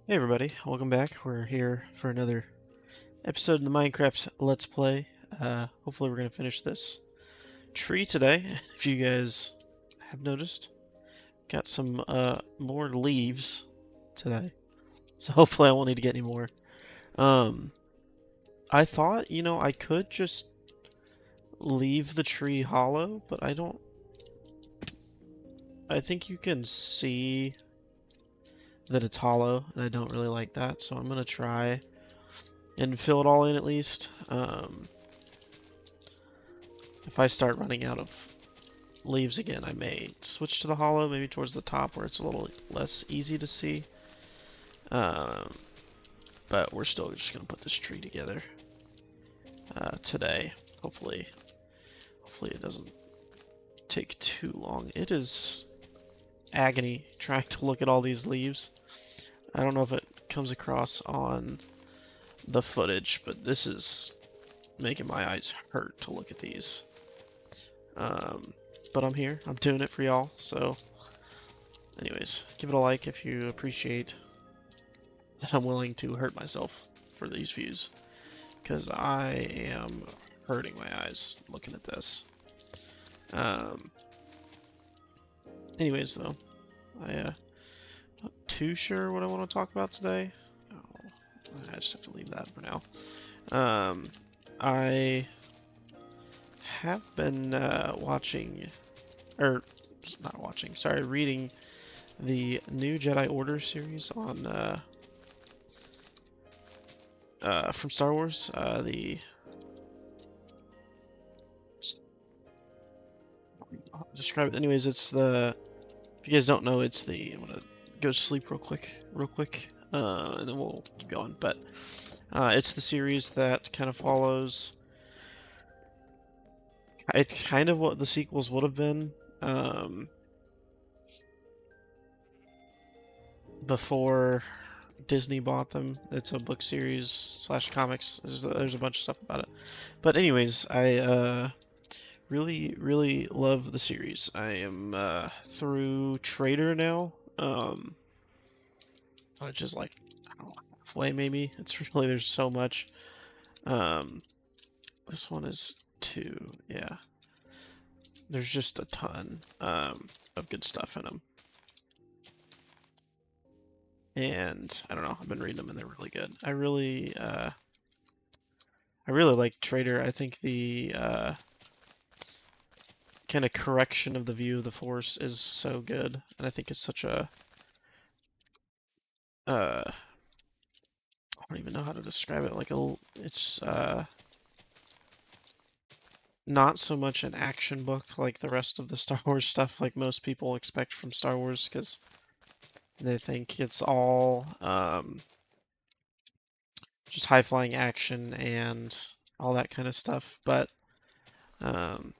Hey everybody, welcome back. We're here for another episode in the Minecraft Let's Play. Hopefully we're going to finish this tree today. If you guys have noticed, got some more leaves today. So hopefully I won't need to get any more. Um, I thought, I could just leave the tree hollow, but I think you can see that it's hollow, and I don't really like that, so I'm going to try and fill it all in at least. If I start running out of leaves again, I may switch to the hollow, maybe towards the top where it's a little less easy to see. Um, but we're still just going to put this tree together today. Hopefully it doesn't take too long. It is agony trying to look at all these leaves. I don't know if it comes across on the footage, but this is making my eyes hurt to look at these. But I'm here. I'm doing it for y'all. So, anyways, give it a like if you appreciate that I'm willing to hurt myself for these views, because I am hurting my eyes looking at this. Um, anyways, though, I'm not too sure what I want to talk about today. Oh, I just have to leave that for now. I have been watching, or not watching, sorry, reading the new Jedi Order series on from Star Wars. I'll describe it. Anyways, it's the. If you guys don't know, it's the. I'm gonna go sleep real quick, and then we'll keep going. But it's the series that kind of follows. It's kind of what the sequels would have been before Disney bought them. It's a book series slash comics. There's a bunch of stuff about it. But anyways, I really love the series. I am through Trader now, which is like, I don't know, halfway maybe. It's really, there's so much. Um, this one is 2, yeah. There's just a ton of good stuff in them. And I don't know, I've been reading them and they're really good. I really like Trader. I think the kind of correction of the view of the Force is so good, and I think it's such a I don't even know how to describe it. Like it's not so much an action book like the rest of the Star Wars stuff, like most people expect from Star Wars, because they think it's all just high flying action and all that kind of stuff. But um,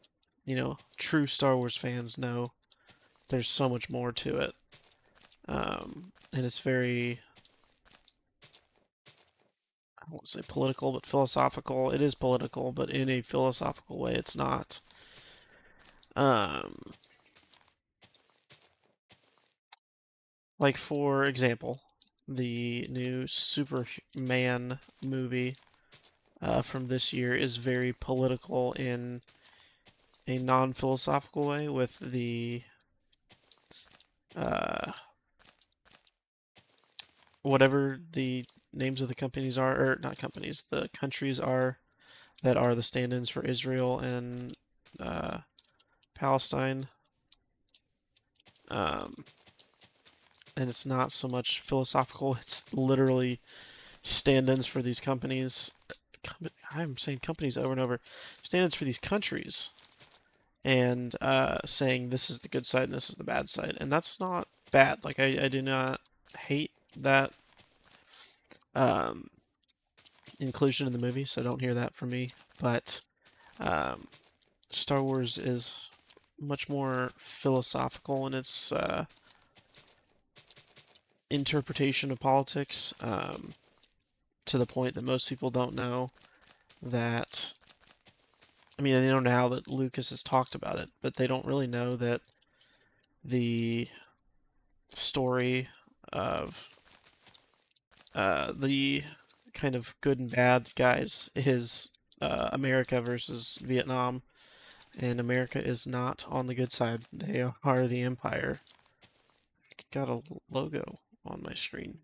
true Star Wars fans know there's so much more to it, and it's very, I won't say political, but philosophical. It is political, but in a philosophical way. It's not. Um, like for example, the new Superman movie from this year is very political in a non-philosophical way, with the uh, whatever the names of the companies are, or not companies, the countries are that are the stand-ins for Israel and Palestine. Um, and it's not so much philosophical, it's literally stand-ins for these companies. I'm saying companies over and over. Stand-ins for these countries, and saying this is the good side and this is the bad side. And that's not bad. Like, I do not hate that um, inclusion in the movie, so don't hear that from me. But um, Star Wars is much more philosophical in its interpretation of politics, to the point that most people don't know that. I mean, they know now that Lucas has talked about it, but they don't really know that the story of the kind of good and bad guys is America versus Vietnam, and America is not on the good side. They are the Empire. Got a logo on my screen,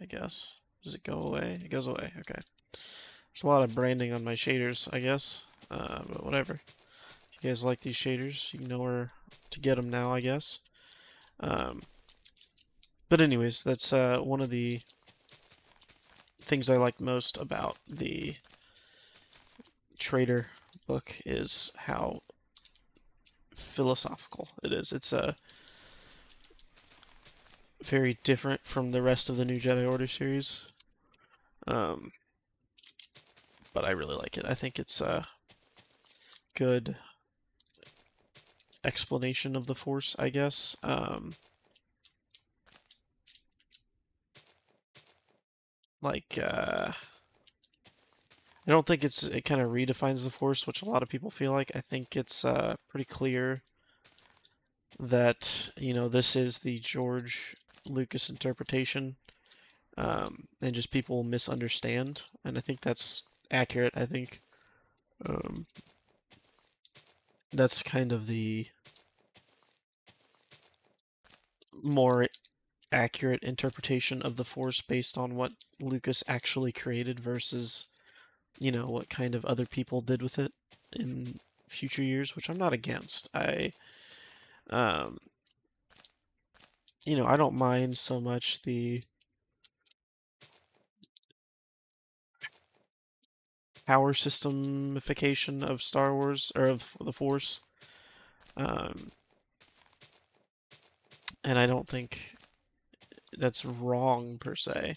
I guess. Does it go away? It goes away. Okay. There's a lot of branding on my shaders, I guess. But whatever. If you guys like these shaders, you know where to get them now, I guess. Um, but anyways, that's one of the things I like most about the Trader book is how philosophical it is. It's very different from the rest of the new Jedi Order series. Um, but I really like it. I think it's a good explanation of the Force, I guess. I don't think it kind of redefines the Force, which a lot of people feel like. I think it's pretty clear that, this is the George Lucas interpretation, and just people misunderstand, and I think that's accurate. I think um, that's kind of the more accurate interpretation of the Force based on what Lucas actually created versus, what kind of other people did with it in future years, which I'm not against. Um, I don't mind so much the power systemification of Star Wars or of the Force. Um, and I don't think that's wrong per se.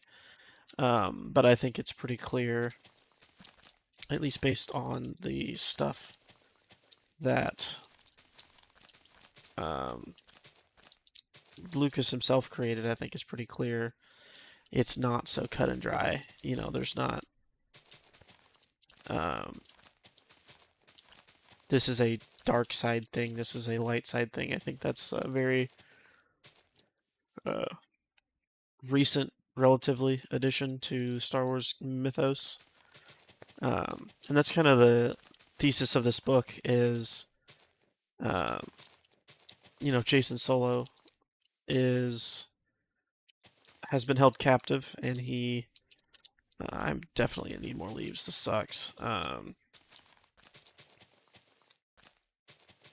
But I think it's pretty clear, at least based on the stuff that um, Lucas himself created. I think it's pretty clear it's not so cut and dry. There's not. Um, this is a dark side thing. This is a light side thing. I think that's a very uh, recent, relatively, addition to Star Wars mythos. And that's kind of the thesis of this book is, um, Jason Solo is has been held captive, and I'm definitely gonna need more leaves. This sucks.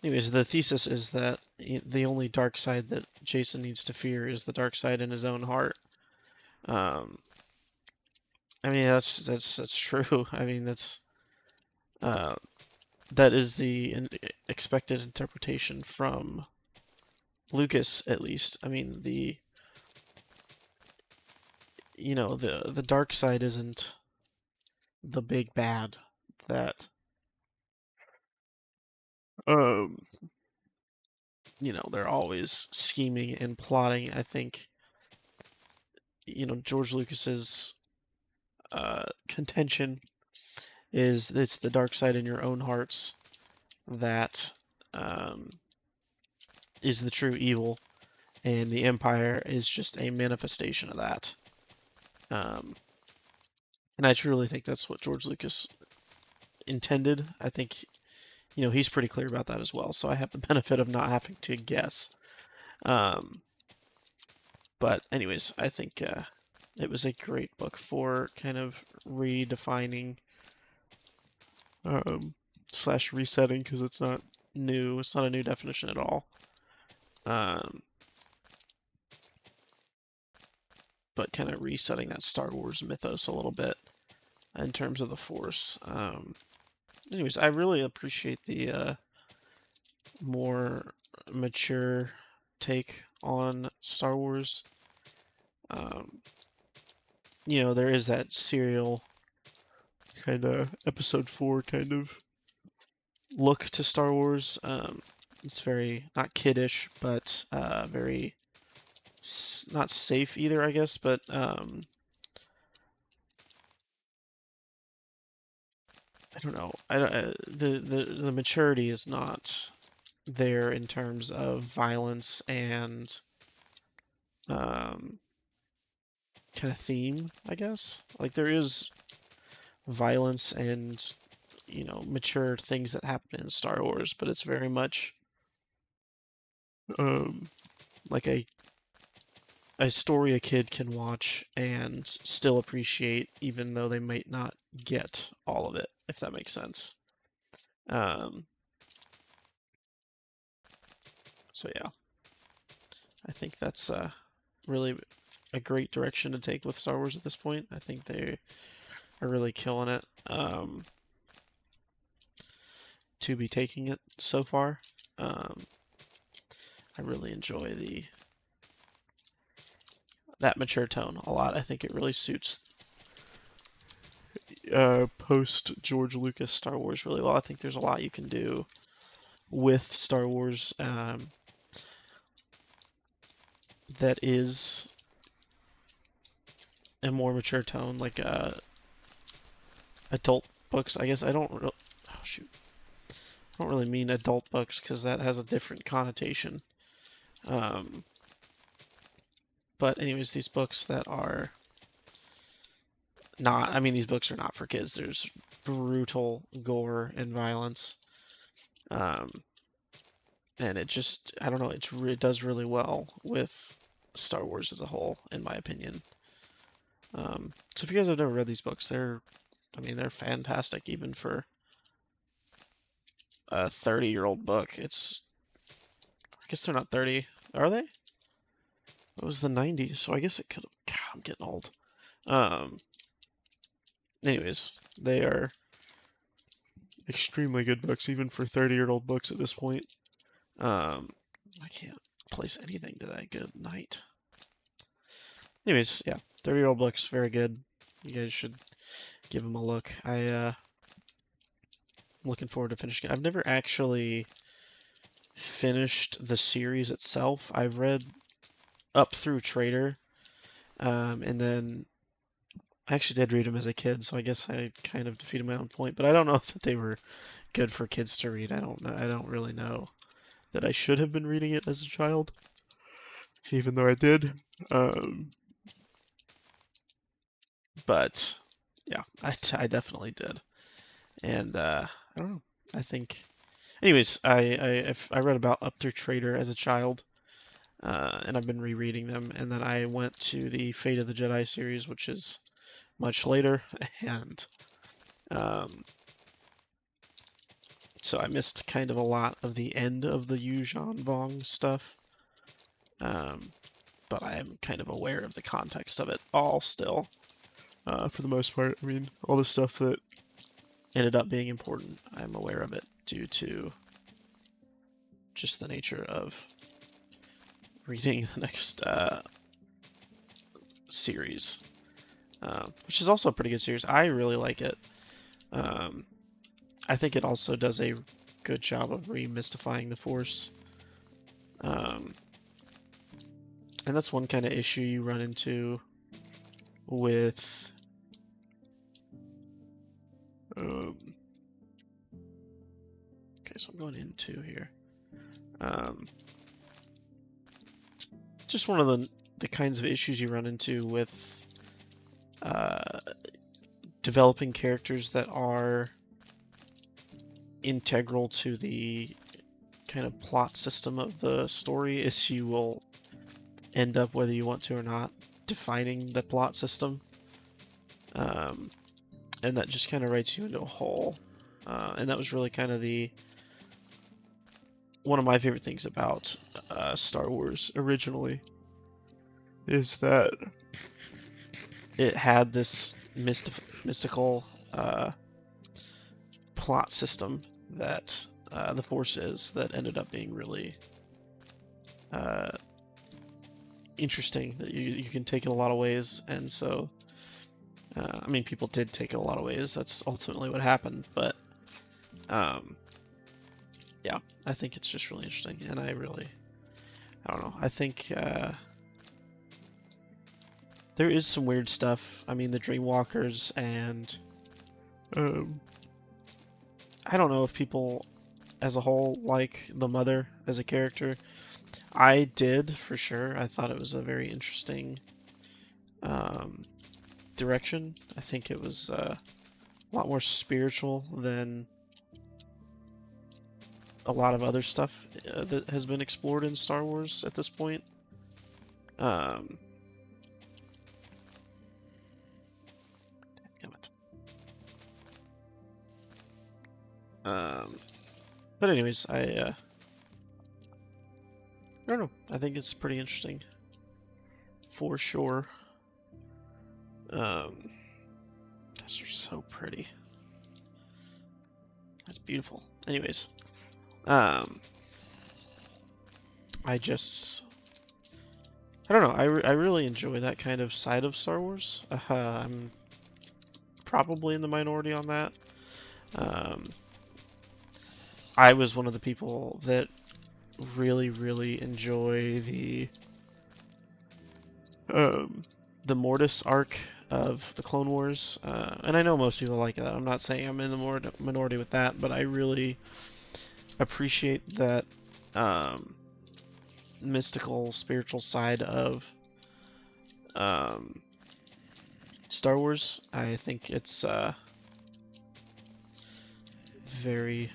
Anyways, the thesis is that the only dark side that Jason needs to fear is the dark side in his own heart. Um, I mean, that's true. I mean, uh, that is the expected interpretation from Lucas, at least. I mean, the dark side isn't the big bad that um they're always scheming and plotting. I think George Lucas's contention is it's the dark side in your own hearts that um, is the true evil, and the Empire is just a manifestation of that. Um, and I truly think that's what George Lucas intended. I think he's pretty clear about that as well. So I have the benefit of not having to guess. Um, but anyways, I think it was a great book for kind of redefining um, slash resetting because it's not new. It's not a new definition at all. Um, but kind of resetting that Star Wars mythos a little bit in terms of the Force. Anyways, I really appreciate the more mature take on Star Wars. Um, there is that serial kind of episode 4 kind of look to Star Wars. It's very not kiddish, but very not safe either, I guess. But I don't know. The maturity is not there in terms of violence and um, kind of theme, I guess. Like there is violence and mature things that happen in Star Wars, but it's very much um like a story a kid can watch and still appreciate, even though they might not get all of it, if that makes sense. Um, so yeah, I think that's really a great direction to take with Star Wars at this point. I think they are really killing it to be taking it so far. Um, I really enjoy the that mature tone a lot. I think it really suits post George Lucas Star Wars really well. I think there's a lot you can do with Star Wars that is a more mature tone, like adult books. I guess I don't. Oh shoot, I don't really mean adult books because that has a different connotation. Um, but anyways, these books that are not. I mean, these books are not for kids. There's brutal gore and violence. Um, and it just I don't know. It does really well with Star Wars as a whole, in my opinion. So if you guys have never read these books, I mean, they're fantastic even for a 30-year-old book. I guess they're not 30, are they? It was the 90s, so I guess it could. God, I'm getting old. Um, anyways, they are extremely good books, even for 30-year-old books at this point. I can't place anything today. Good night. Anyways, yeah, 30-year-old books, very good. You guys should give them a look. I'm looking forward to finishing it. I've never actually finished the series itself. I've read up through Trader, and then I actually did read them as a kid, so I guess I kind of defeated my own point. But I don't know if they were good for kids to read. I don't know. I don't really know that I should have been reading it as a child, even though I did. Um, but yeah, I definitely did, and I don't know. I think, anyways, I read about Up Through Trader as a child, and I've been rereading them, and then I went to the Fate of the Jedi series, which is much later, and um, so I missed kind of a lot of the end of the Yuuzhan Vong stuff. Um, but I am kind of aware of the context of it all still, for the most part. I mean, all the stuff that ended up being important, I'm aware of it due to just the nature of reading the next series, which is also a pretty good series. I really like it. Um, I think it also does a good job of remystifying the Force. And that's one kind of issue you run into with okay, so I'm going into here. Just one of the kinds of issues you run into with developing characters that are integral to the kind of plot system of the story is you will end up, whether you want to or not, defining the plot system. And that just kind of writes you into a hole. And that was really kind of one of my favorite things about Star Wars originally, is that it had this mystical plot system that the Force is, that ended up being really interesting, that you can take in a lot of ways. And so I mean, people did take it a lot of ways. That's ultimately what happened. But yeah, I think it's just really interesting. And I don't know. I think there is some weird stuff. I mean, the Dreamwalkers, and I don't know if people as a whole like the Mother as a character. I did, for sure. I thought it was a very interesting um, direction. I think it was a lot more spiritual than a lot of other stuff that has been explored in Star Wars at this point. Damn it. But anyways, I don't know. I think it's pretty interesting, for sure. Those are so pretty. That's beautiful. Anyways, I don't know. I really enjoy that kind of side of Star Wars. I'm probably in the minority on that. I was one of the people that really, really enjoy the Mortis arc of the Clone Wars, and I know most people like that. I'm not saying I'm in the minority with that, but I really appreciate that mystical, spiritual side of Star Wars. I think it's very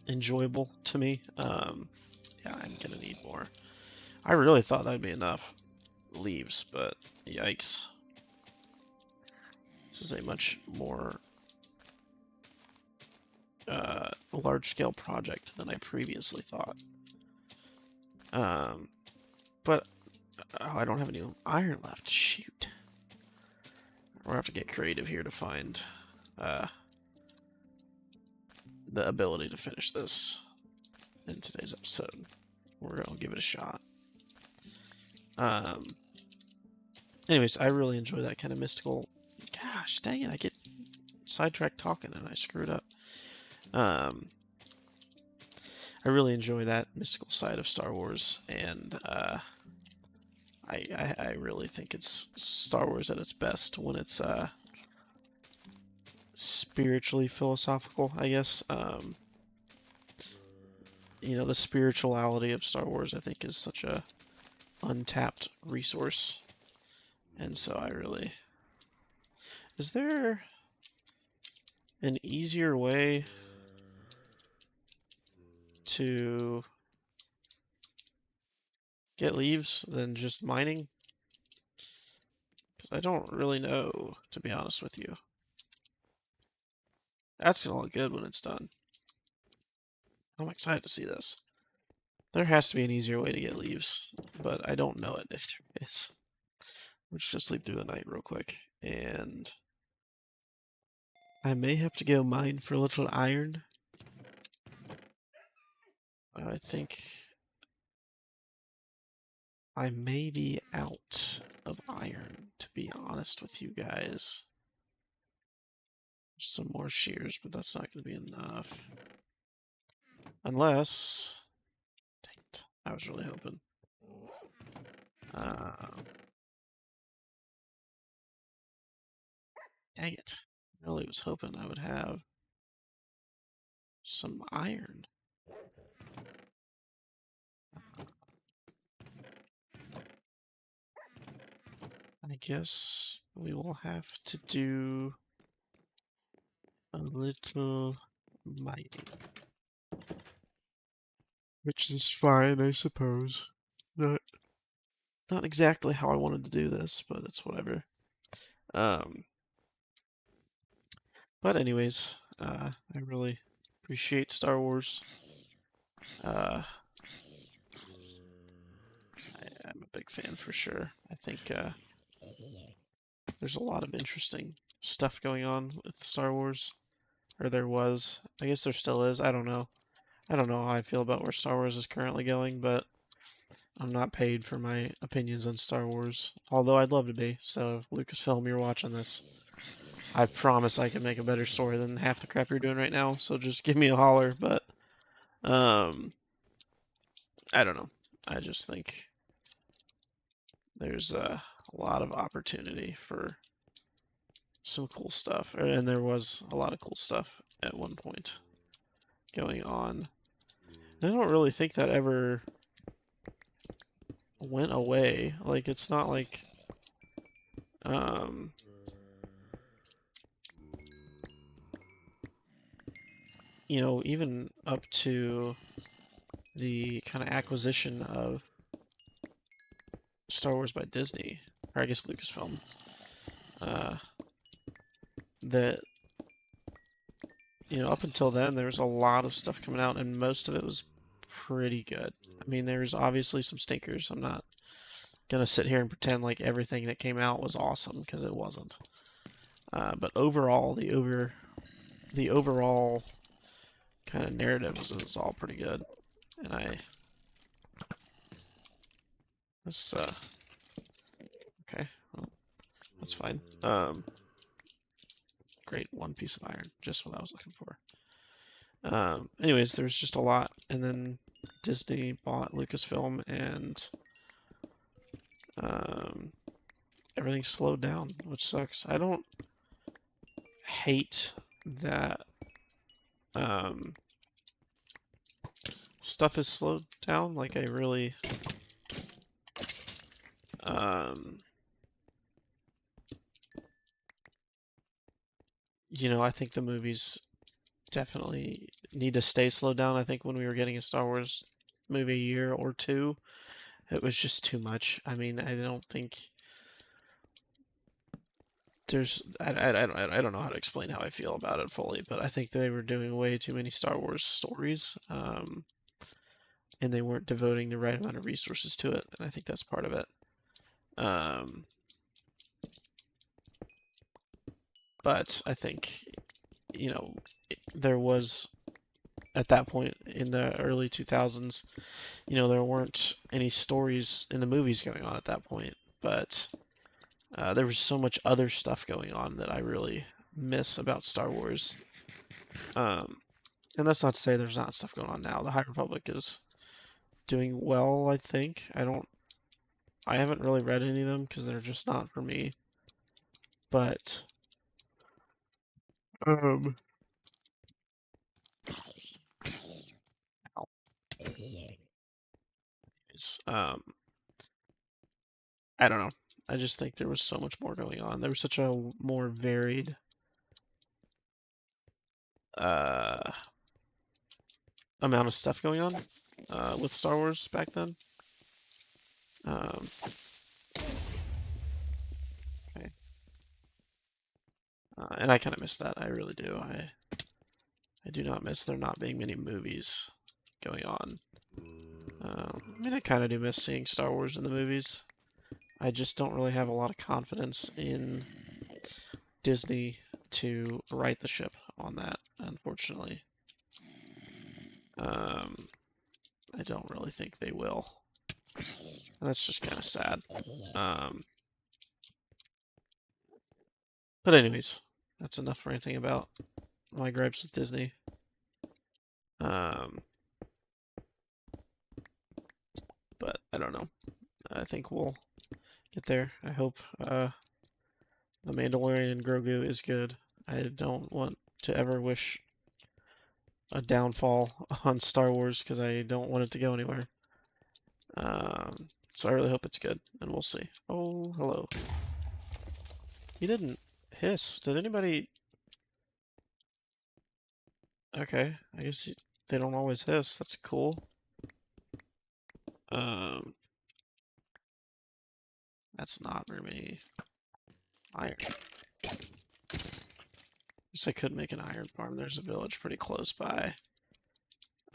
enjoyable to me. Yeah, I'm gonna need more. I really thought that'd be enough leaves, but yikes. This is a much more large-scale project than I previously thought. But oh, I don't have any iron left. Shoot. We'll have to get creative here to find the ability to finish this in today's episode. We're gonna give it a shot. Anyways, I really enjoy that kind of mystical. Gosh, dang it! I get sidetracked talking and I screwed up. I really enjoy that mystical side of Star Wars, and I really think it's Star Wars at its best when it's spiritually philosophical, I guess. You know, the spirituality of Star Wars, I think, is such a untapped resource, and so I really. Is there an easier way to get leaves than just mining? Because I don't really know, to be honest with you. That's gonna look good when it's done. I'm excited to see this. There has to be an easier way to get leaves, but I don't know it if there is. Let's just sleep through the night real quick. And I may have to go mine for a little iron. I think I may be out of iron, to be honest with you guys. Some more shears, but that's not going to be enough. Unless... Dang it. I was really hoping. Dang it. I really was hoping I would have some iron. I guess we will have to do a little mining. Which is fine, I suppose. Not exactly how I wanted to do this, but it's whatever. But anyways, I really appreciate Star Wars. I'm a big fan for sure. I think there's a lot of interesting stuff going on with Star Wars. Or there was. I guess there still is. I don't know. I don't know how I feel about where Star Wars is currently going, but I'm not paid for my opinions on Star Wars. Although I'd love to be. So if Lucasfilm, you're watching this, I promise I can make a better story than half the crap you're doing right now. So just give me a holler. But I don't know. I just think there's a lot of opportunity for some cool stuff, and there was a lot of cool stuff at one point going on. I don't really think that ever went away. Like, it's not like Um, you know, even up to the kind of acquisition of Star Wars by Disney, or I guess Lucasfilm, uh, that, you know, up until then, there was a lot of stuff coming out, and most of it was pretty good. I mean, there's obviously some stinkers. I'm not gonna sit here and pretend like everything that came out was awesome, because it wasn't. But overall, the overall kind of narrative was all pretty good, and this okay, well, that's fine. Great, one piece of iron, just what I was looking for. Anyways, there's just a lot, and then Disney bought Lucasfilm, and um, everything slowed down, which sucks. I don't hate that um, stuff is slowed down. Like I really, um, you know, I think the movies definitely need to stay slowed down. I think when we were getting a Star Wars movie a year or two, it was just too much. I mean, I don't think there's I don't know how to explain how I feel about it fully, but I think they were doing way too many Star Wars stories, and they weren't devoting the right amount of resources to it, and I think that's part of it. Um, but I think, you know, there was at that point in the early 2000s, you know, there weren't any stories in the movies going on at that point, but there was so much other stuff going on that I really miss about Star Wars. Um, and that's not to say there's not stuff going on now. The High Republic is doing well, I think. I haven't really read any of them because they're just not for me. But um, um, I don't know. I just think there was so much more going on. There was such a more varied uh, amount of stuff going on with Star Wars back then. Um, okay. And I kind of miss that. I really do. I do not miss there not being many movies going on. I mean, I kind of do miss seeing Star Wars in the movies. I just don't really have a lot of confidence in Disney to right the ship on that, unfortunately. I don't really think they will. And that's just kind of sad. Um, but anyways, that's enough ranting about my gripes with Disney. Um, but I don't know. I think we'll get there. I hope The Mandalorian and Grogu is good. I don't want to ever wish a downfall on Star Wars because I don't want it to go anywhere. So I really hope it's good, and we'll see. Oh, hello. He didn't hiss. Did anybody? Okay, I guess they don't always hiss. That's cool. Um, that's not very many iron. Guess I could make an iron farm. There's a village pretty close by.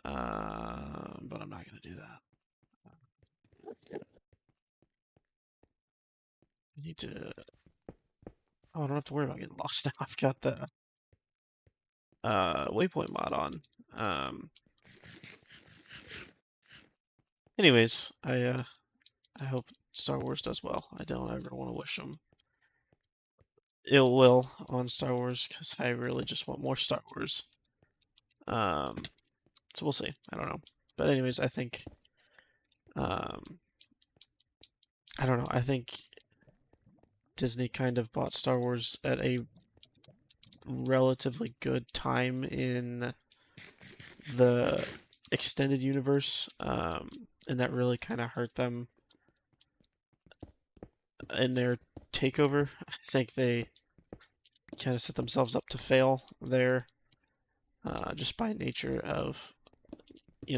But I'm not gonna do that. I need to. Oh, I don't have to worry about getting lost now. I've got the waypoint mod on. Anyways, I hope Star Wars does well. I don't ever want to wish them ill will on Star Wars because I really just want more Star Wars. Um, so we'll see. I don't know. But anyways, I think I don't know. I think Disney kind of bought Star Wars at a relatively good time in the extended universe, and that really kind of hurt them in their takeover. I think they kind of set themselves up to fail there, just by nature of,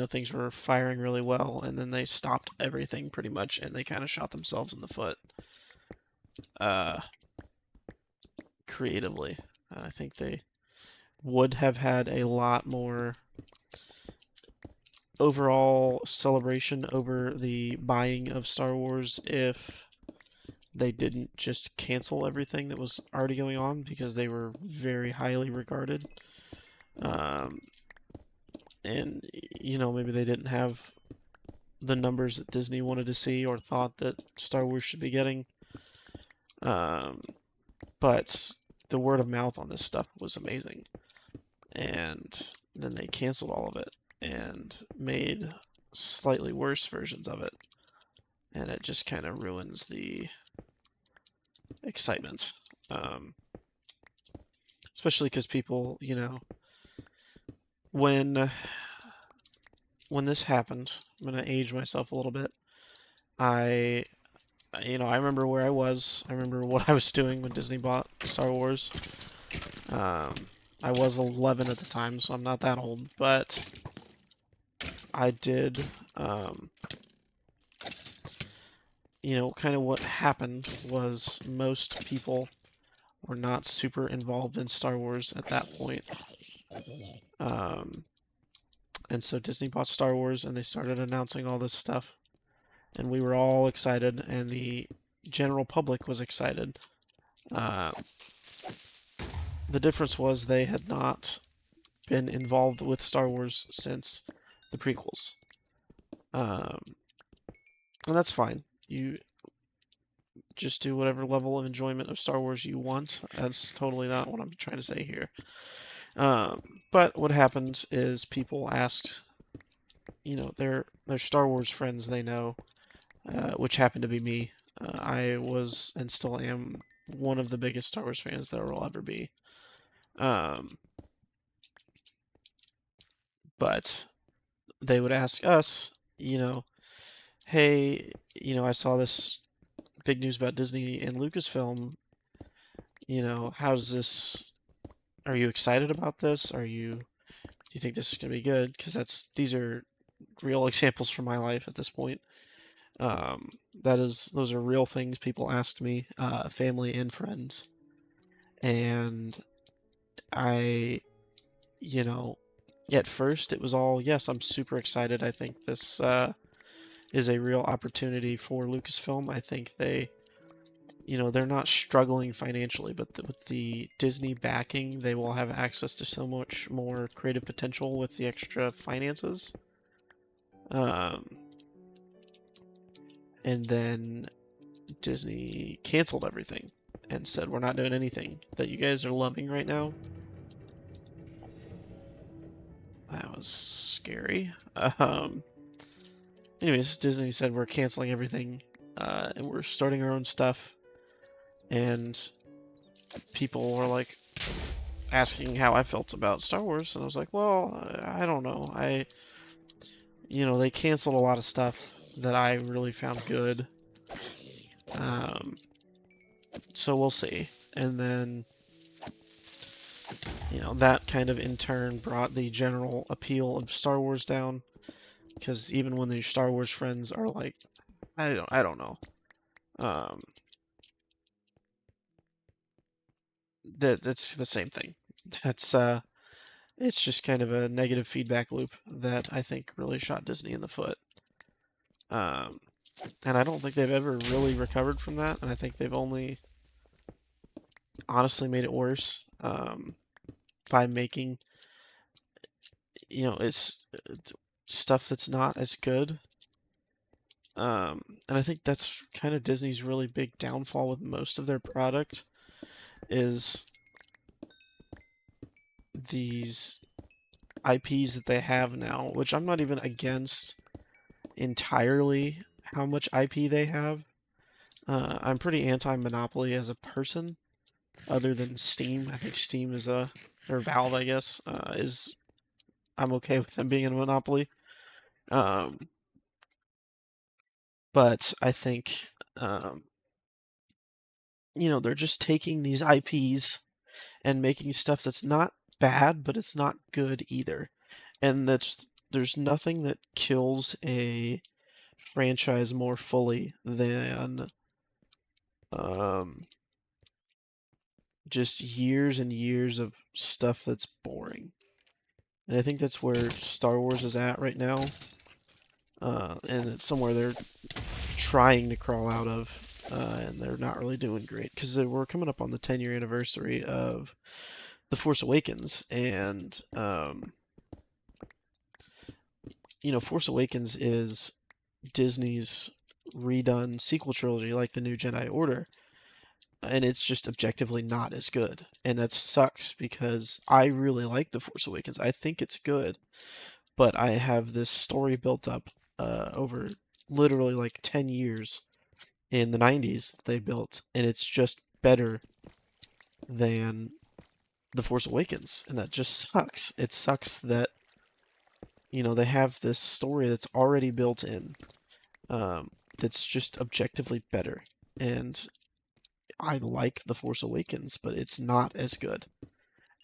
things were firing really well, and then they stopped everything pretty much, and they kind of shot themselves in the foot, uh, creatively. I think they would have had a lot more overall celebration over the buying of Star Wars if they didn't just cancel everything that was already going on, because they were very highly regarded. Um, and, maybe they didn't have the numbers that Disney wanted to see or thought that Star Wars should be getting. Um, but the word of mouth on this stuff was amazing. And then they canceled all of it and made slightly worse versions of it. And it just kind of ruins the excitement. Especially because people, when when this happened, I'm gonna age myself a little bit. I, I remember where I was. I remember what I was doing when Disney bought Star Wars. Um, I was 11 at the time, so I'm not that old, but I did, kind of what happened was most people were not super involved in Star Wars at that point. Um, and so Disney bought Star Wars and they started announcing all this stuff. And we were all excited, and the general public was excited. Uh, the difference was they had not been involved with Star Wars since the prequels. Um, and that's fine. You just do whatever level of enjoyment of Star Wars you want. That's totally not what I'm trying to say here. Um, but what happened is people asked, their Star Wars friends they know, which happened to be me. I was and still am one of the biggest Star Wars fans there will ever be. Um, but they would ask us, hey, I saw this big news about Disney and Lucasfilm. How does this? Are you excited about this? Do you think this is gonna be good? Because these are real examples from my life at this point. Those are real things people asked me, family and friends, and I, you know, at first it was all yes, I'm super excited. I think this is a real opportunity for Lucasfilm. I think they're not struggling financially, but with the Disney backing, they will have access to so much more creative potential with the extra finances. Um, and then Disney canceled everything and said, we're not doing anything that you guys are loving right now. That was scary. Anyways, Disney said we're canceling everything, and we're starting our own stuff. And people were like asking how I felt about Star Wars, and I was like, well, I don't know. They canceled a lot of stuff that I really found good. So we'll see. And then, that kind of in turn brought the general appeal of Star Wars down, because even when the Star Wars friends are like, I don't know. Um, that's the same thing. That's it's just kind of a negative feedback loop that I think really shot Disney in the foot. Um, and I don't think they've ever really recovered from that, and I think they've only honestly made it worse, by making, it's stuff that's not as good. And I think that's kind of Disney's really big downfall with most of their product is these IPs that they have now, which I'm not even against entirely how much IP they have. I'm pretty anti-monopoly as a person, other than Steam. I think Steam or Valve, I guess, I'm okay with them being a monopoly. Um, but I think they're just taking these IPs and making stuff that's not bad, but it's not good either. And there's nothing that kills a franchise more fully than um, just years and years of stuff that's boring. And I think that's where Star Wars is at right now. And it's somewhere they're trying to crawl out of, and they're not really doing great because we're coming up on the 10-year anniversary of The Force Awakens, and Force Awakens is Disney's redone sequel trilogy, like the new Jedi Order, and it's just objectively not as good, and that sucks because I really like The Force Awakens. I think it's good, but I have this story built up over literally like 10 years in the 90s that they built, and it's just better than The Force Awakens, and that just sucks. It sucks that, they have this story that's already built in, um, that's just objectively better. And I like The Force Awakens, but it's not as good.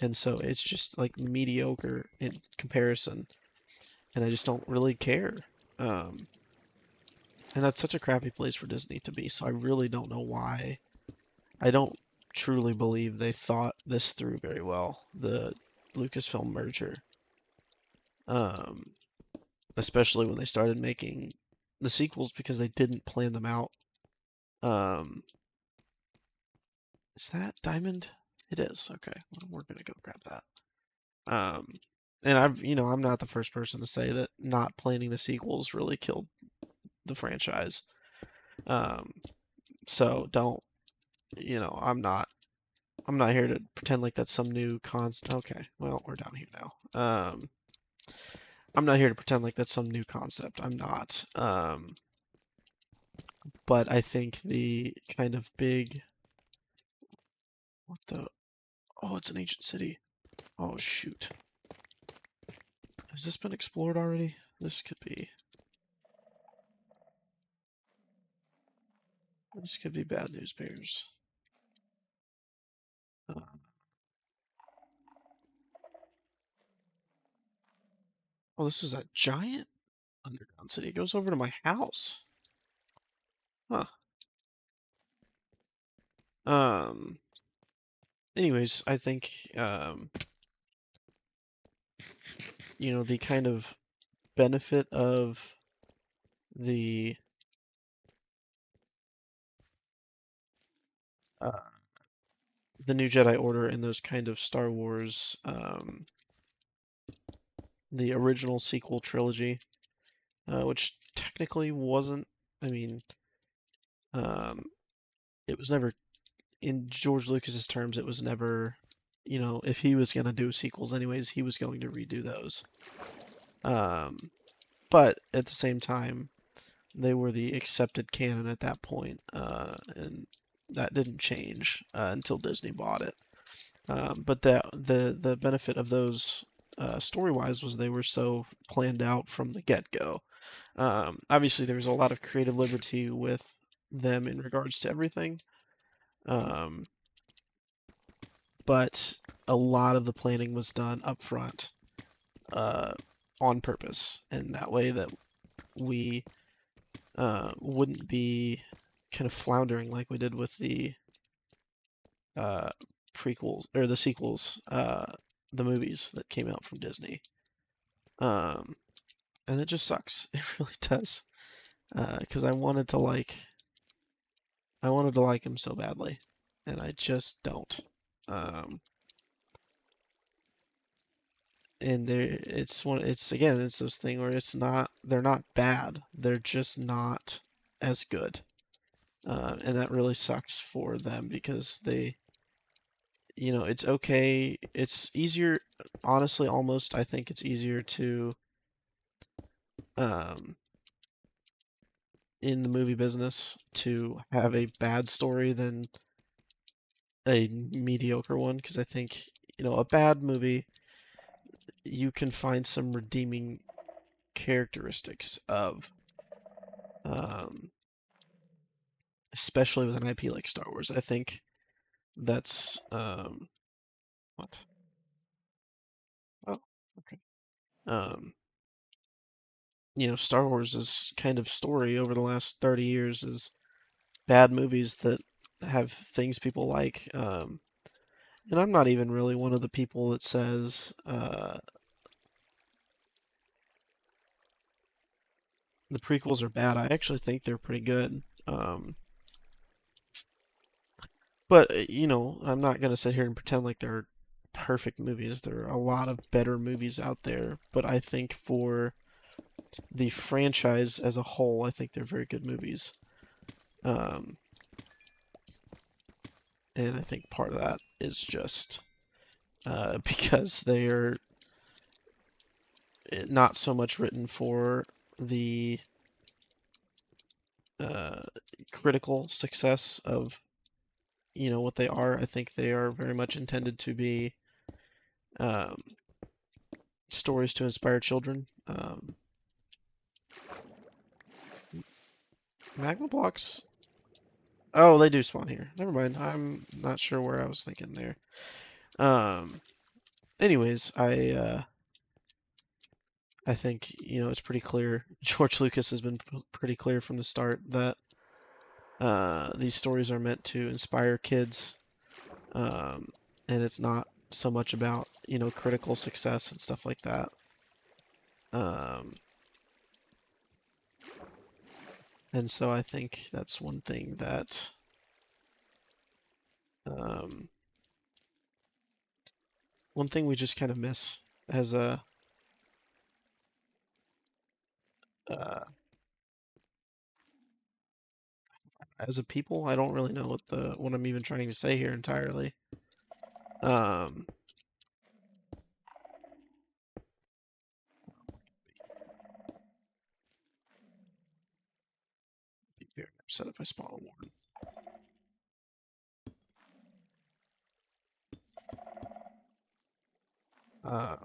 And so it's just like mediocre in comparison, and I just don't really care. Um, and that's such a crappy place for Disney to be, so I really don't know why. I don't truly believe they thought this through very well, the Lucasfilm merger. Um, Especially when they started making the sequels because they didn't plan them out. Um, is that Diamond? It is. Okay, well, we're gonna go grab that. Um, and I'm not the first person to say that not planning the sequels really killed the franchise. Um, so don't, I'm not here to pretend like that's some new concept. Okay, well, we're down here now. I'm not here to pretend like that's some new concept. I'm not. But I think the kind of big, what the, oh, it's an ancient city. Oh, shoot. Has this been explored already? This could be bad news bears. Uh, oh, this is a giant underground city. It goes over to my house. Huh. Um, Anyways, I think, the kind of benefit of the uh, the new Jedi Order and those kind of Star Wars, the original sequel trilogy, which technically wasn't. I mean, um, it was never in George Lucas's terms. It was never, if he was gonna do sequels anyways, he was going to redo those. Um, but at the same time, they were the accepted canon at that point, and that didn't change until Disney bought it. But the benefit of those story-wise was they were so planned out from the get-go. Obviously, there was a lot of creative liberty with them in regards to everything, um, but a lot of the planning was done up front uh, on purpose, and that way that we wouldn't be kind of floundering like we did with the uh, prequels or the sequels, the movies that came out from Disney. Um, and it just sucks. It really does. Because I wanted to like him so badly, and I just don't. Um, and it's this thing where they're not bad, they're just not as good. And that really sucks for them because it's okay. It's easier, honestly, almost, I think it's easier to, um, in the movie business, to have a bad story than a mediocre one, because I think, a bad movie, you can find some redeeming characteristics of. Um, especially with an IP like Star Wars. I think that's what? Oh, okay. Um, Star Wars' kind of story over the last 30 years is bad movies that have things people like. And I'm not even really one of the people that says the prequels are bad. I actually think they're pretty good. But I'm not gonna sit here and pretend like they're perfect movies. There are a lot of better movies out there, but I think for the franchise as a whole, I think they're very good movies. Um, and I think part of that is just because they are not so much written for the uh, critical success of what they are. I think they are very much intended to be um, stories to inspire children. Magma blocks. Oh, they do spawn here. Never mind. I'm not sure where I was thinking there. Um, anyways, I think it's pretty clear. George Lucas has been pretty clear from the start that these stories are meant to inspire kids, um, and it's not so much about critical success and stuff like that. Um, and so I think that's one thing that um, we just kind of miss as uh, as a people. I don't really know what I'm even trying to say here entirely. Um, be very upset if I spawn a warden. Uh,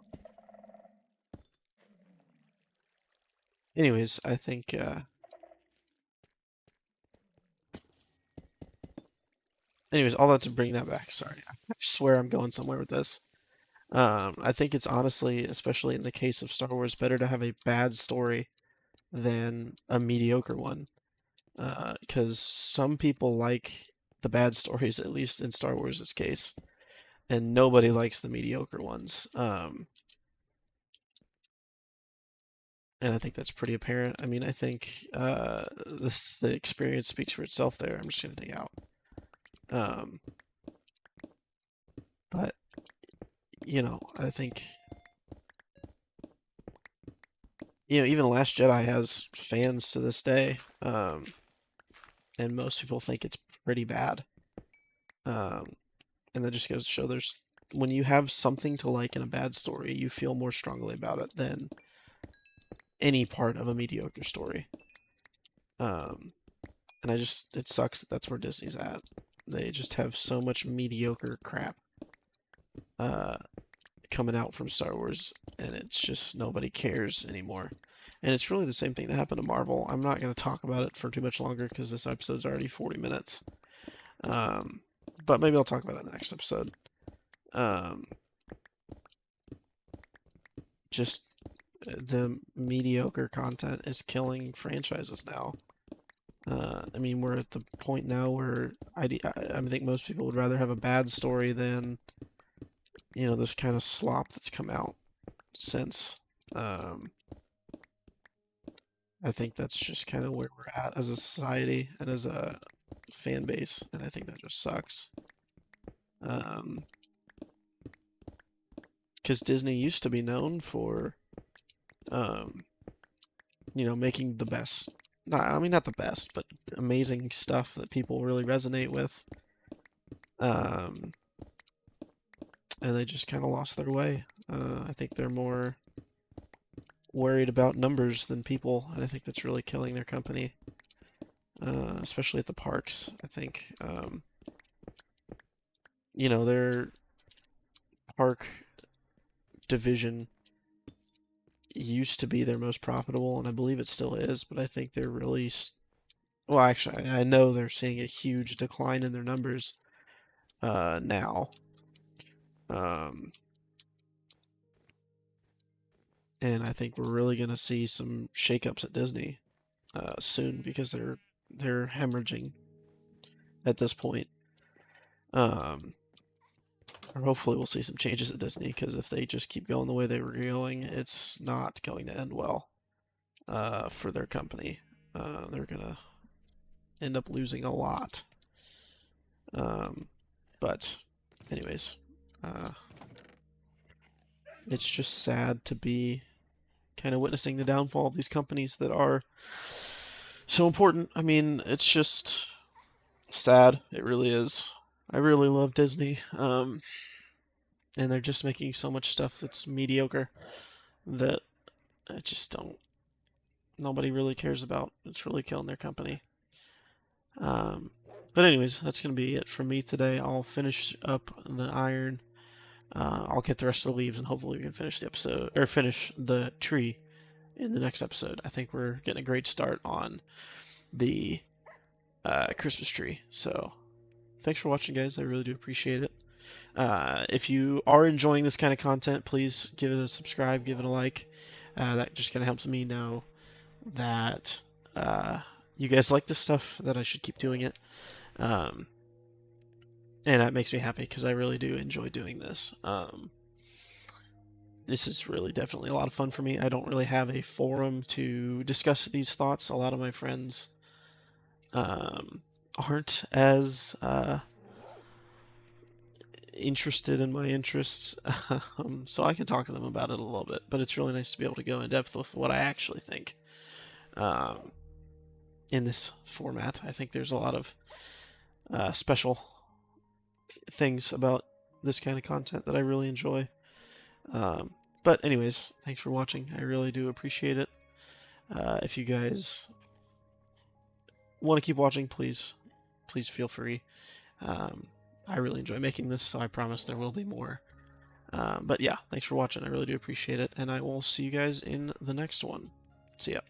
anyways, I think anyways, all that to bring that back. Sorry, I swear I'm going somewhere with this. I think it's honestly, especially in the case of Star Wars, better to have a bad story than a mediocre one. Because some people like the bad stories, at least in Star Wars' case, and nobody likes the mediocre ones. And I think that's pretty apparent. I mean, I think the experience speaks for itself there. I'm just gonna dig out. Um, but I think even Last Jedi has fans to this day, and most people think it's pretty bad. Um, and that just goes to show there's when you have something to like in a bad story, you feel more strongly about it than any part of a mediocre story. Um, and it sucks that that's where Disney's at. They just have so much mediocre crap uh, coming out from Star Wars, and it's just nobody cares anymore. And it's really the same thing that happened to Marvel. I'm not going to talk about it for too much longer because this episode's already 40 minutes. Um, but maybe I'll talk about it in the next episode. Um, just the mediocre content is killing franchises now. I mean, we're at the point now where I think most people would rather have a bad story than this kind of slop that's come out since. Um, I think that's just kind of where we're at as a society and as a fan base, and I think that just sucks. Because Disney used to be known for, um, making the best. Not, I mean, not the best, but amazing stuff that people really resonate with. Um, and they just kind of lost their way. I think they're more worried about numbers than people, and I think that's really killing their company, especially at the parks. I think, their park division used to be their most profitable, and I believe it still is, but I think they're really Well, actually, I know they're seeing a huge decline in their numbers now. Um, and I think we're really going to see some shakeups at Disney soon because they're hemorrhaging at this point. Or hopefully we'll see some changes at Disney because if they just keep going the way they were going, it's not going to end well for their company. They're gonna end up losing a lot. But anyways, uh, it's just sad to be kind of witnessing the downfall of these companies that are so important. I mean, it's just sad. It really is. I really love Disney. And they're just making so much stuff that's mediocre that I just don't. Nobody really cares about. It's really killing their company. Um, but anyways, that's gonna be it from me today. I'll finish up the iron. I'll get the rest of the leaves, and hopefully we can finish the episode or finish the tree in the next episode. I think we're getting a great start on the Christmas tree. So thanks for watching, guys. I really do appreciate it. If you are enjoying this kind of content, please give it a subscribe, give it a like. That just kind of helps me know that you guys like this stuff, that I should keep doing it. And that makes me happy because I really do enjoy doing this. This is really definitely a lot of fun for me. I don't really have a forum to discuss these thoughts. A lot of my friends aren't as interested in my interests, so I can talk to them about it a little bit. But it's really nice to be able to go in depth with what I actually think in this format. I think there's a lot of special things about this kind of content that I really enjoy. But anyways, thanks for watching. I really do appreciate it. If you guys want to keep watching, please feel free. I really enjoy making this, so I promise there will be more. But yeah, thanks for watching. I really do appreciate it, and I will see you guys in the next one. See ya.